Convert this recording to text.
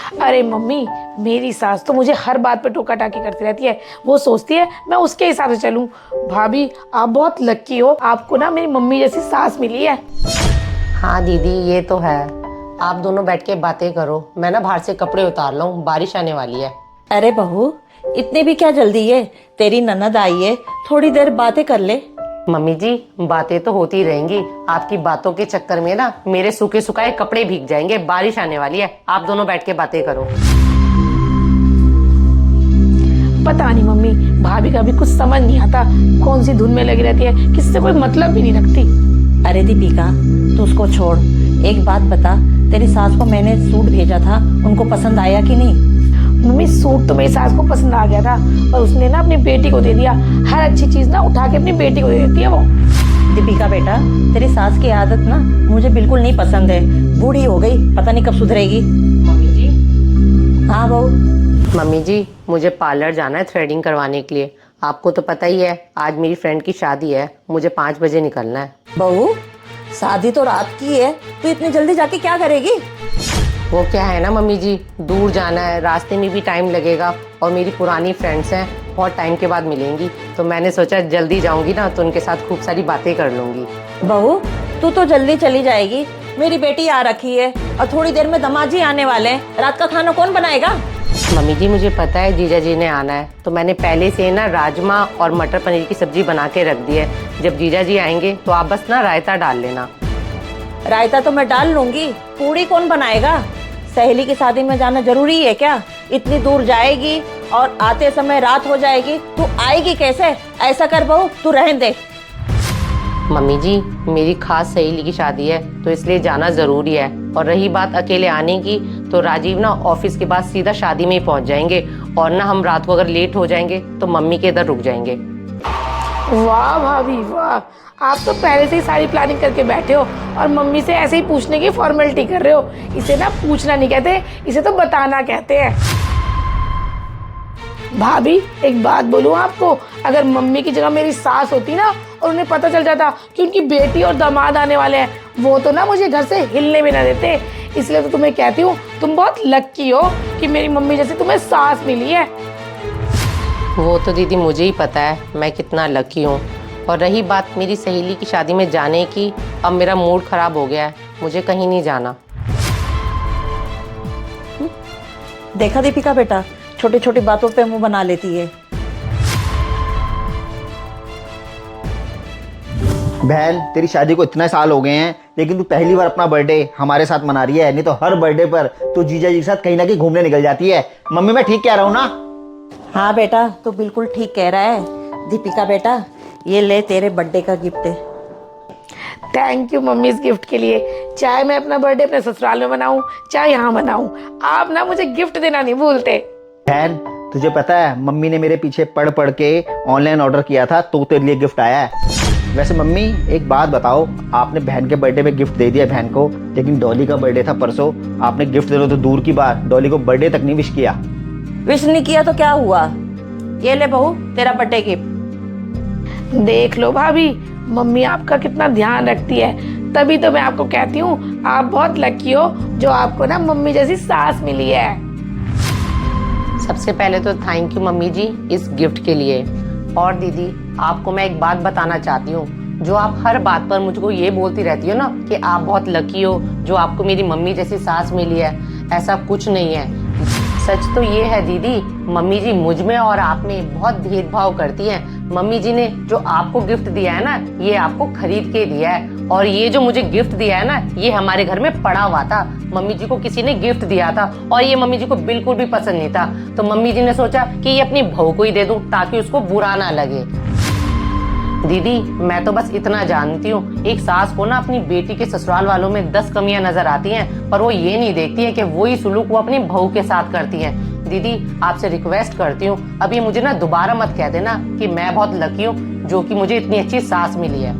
अरे मम्मी, मेरी सास तो मुझे हर बात पे टोका टाकी करती रहती है। वो सोचती है मैं उसके हिसाब से चलूं। भाभी आप बहुत लक्की हो, आपको ना मेरी मम्मी जैसी सास मिली है। हाँ दीदी, ये तो है। आप दोनों बैठ के बातें करो, मैं ना बाहर से कपड़े उतार लूं, बारिश आने वाली है। अरे बहू, इतनी भी क्या जल्दी है? तेरी ननद आई है, थोड़ी देर बातें कर ले। मम्मी जी, बातें तो होती रहेंगी। आपकी बातों के चक्कर में ना मेरे सूखे सुखाए कपड़े भीग जाएंगे, बारिश आने वाली है। आप दोनों बैठ के बातें करो। पता नहीं मम्मी, भाभी का भी कुछ समझ नहीं आता, कौन सी धुन में लगी रहती है, किसी से कोई मतलब भी नहीं रखती। अरे दीपिका, तू उसको छोड़। एक बात बता, तेरी सास को मैंने सूट भेजा था, उनको पसंद आया कि नहीं? मम्मी सूट तो मेरी सास को पसंद आ गया था, पर उसने ना अपनी बेटी को दे दिया। हर अच्छी चीज ना उठा के अपनी बेटी को दे देती है वो। दीपिका बेटा, तेरी सास की आदत ना मुझे बिल्कुल नहीं पसंद है। बूढ़ी हो गई, पता नहीं कब सुधरेगी। मम्मी जी। हाँ बहू। मम्मी जी, मुझे पार्लर जाना है थ्रेडिंग करवाने के लिए। आपको तो पता ही है, आज मेरी फ्रेंड की शादी है, मुझे 5 बजे निकलना है। बहू, शादी तो रात की है, तू इतनी जल्दी जाके क्या करेगी? वो क्या है ना मम्मी जी, दूर जाना है, रास्ते में भी टाइम लगेगा, और मेरी पुरानी फ्रेंड्स हैं, बहुत टाइम के बाद मिलेंगी, तो मैंने सोचा जल्दी जाऊंगी ना तो उनके साथ खूब सारी बातें कर लूंगी। बहू, तू तो जल्दी चली जाएगी, मेरी बेटी आ रखी है और थोड़ी देर में दामाद जी आने वाले हैं। रात का खाना कौन बनाएगा? मम्मी जी, मुझे पता है जीजा जी ने आना है, तो मैंने पहले से ना राजमा और मटर पनीर की सब्जी बना के रख दी है। जब जीजा जी आएंगे तो आप बस ना रायता डाल लेना। रायता तो मैं डाल लूंगी, पूड़ी कौन बनाएगा? सहेली की शादी में जाना जरूरी है क्या? इतनी दूर जाएगी और आते समय रात हो जाएगी, तू आएगी कैसे? ऐसा कर बहू, तू रहने दे। मम्मी जी, मेरी खास सहेली की शादी है, तो इसलिए जाना जरूरी है। और रही बात अकेले आने की, तो राजीव ना ऑफिस के बाद सीधा शादी में ही पहुंच जाएंगे, और ना हम रात को अगर लेट हो जाएंगे तो मम्मी के इधर रुक जाएंगे। वाह भाभी वाह, आप तो पहले से ही सारी प्लानिंग करके बैठे हो और मम्मी से ऐसे ही पूछने की फॉर्मेलिटी कर रहे हो। इसे ना पूछना नहीं कहते, इसे तो बताना कहते हैं। भाभी एक बात बोलूं आपको, अगर मम्मी की जगह मेरी सास होती ना और उन्हें पता चल जाता कि उनकी बेटी और दामाद आने वाले हैं, वो तो ना मुझे घर से हिलने भी ना देते। इसलिए तो तुम्हें कहती हूँ, तुम बहुत लक्की हो कि मेरी मम्मी जैसे तुम्हें सास मिली है। वो तो दीदी मुझे ही पता है मैं कितना लकी हूँ। और रही बात मेरी सहेली की शादी में जाने की, अब मेरा मूड खराब हो गया है, मुझे कहीं नहीं जाना। देखा दीपिका बेटा, छोटी छोटी बातों पे मुंह बना लेती है। बहन, तेरी शादी को इतने साल हो गए हैं, लेकिन तू पहली बार अपना बर्थडे हमारे साथ मना रही है। नहीं तो हर बर्थडे पर तू जीजा जी के साथ कहीं ना कहीं घूमने निकल जाती है। मम्मी, मैं ठीक कह रहा हूँ ना? हाँ बेटा, तू बिल्कुल ठीक कह रहा है। दीपिका बेटा, ये ले तेरे बर्थडे का गिफ्ट है। थैंक यू मम्मी इस गिफ्ट के लिए। चाहे मैं अपना बर्थडे अपने ससुराल में मनाऊं चाहे यहाँ मनाऊं, आप ना मुझे गिफ्ट देना नहीं भूलते। बहन, तुझे पता है मम्मी ने मेरे पीछे पढ़ पढ़ के ऑनलाइन ऑर्डर किया था, तो तेरे लिए गिफ्ट आया है। वैसे मम्मी एक बात बताओ, आपने बहन के बर्थडे में गिफ्ट दे दिया बहन को, लेकिन डॉली का बर्थडे था परसों, आपने गिफ्ट देना तो दूर की बात, डॉली को बर्थडे तक नहीं विश किया। विश नहीं किया तो क्या हुआ? ये ले बहू, तेरा बर्थडे गिफ्ट। देख लो भाभी, मम्मी आपका कितना ध्यान रखती है, तभी तो मैं आपको कहती हूँ आप बहुत लकी हो जो आपको ना मम्मी जैसी सास मिली है। सबसे पहले तो थैंक यू मम्मी जी इस गिफ्ट के लिए। और दीदी, आपको मैं एक बात बताना चाहती हूँ, जो आप हर बात पर मुझको ये बोलती रहती हो ना कि आप बहुत लकी हो जो आपको मेरी मम्मी जैसी सास मिली है, ऐसा कुछ नहीं है। सच तो ये है दीदी, मम्मी जी मुझ में और आप में बहुत भेदभाव करती हैं। मम्मी जी ने जो आपको गिफ्ट दिया है ना, ये आपको खरीद के दिया है, और ये जो मुझे गिफ्ट दिया है ना, ये हमारे घर में पड़ा हुआ था। मम्मी जी को किसी ने गिफ्ट दिया था और ये मम्मी जी को बिल्कुल भी पसंद नहीं था, तो मम्मी जी ने सोचा कि ये अपनी बहू को ही दे दूं ताकि उसको बुरा ना लगे। दीदी, मैं तो बस इतना जानती हूँ, एक सास को ना अपनी बेटी के ससुराल वालों में 10 कमियां नजर आती हैं, पर वो ये नहीं देखती है कि वही सुलूक वो अपनी बहू के साथ करती है। दीदी, आपसे रिक्वेस्ट करती हूँ, अभी मुझे ना दोबारा मत कह देना कि मैं बहुत लकी हूँ जो कि मुझे इतनी अच्छी सास मिली है।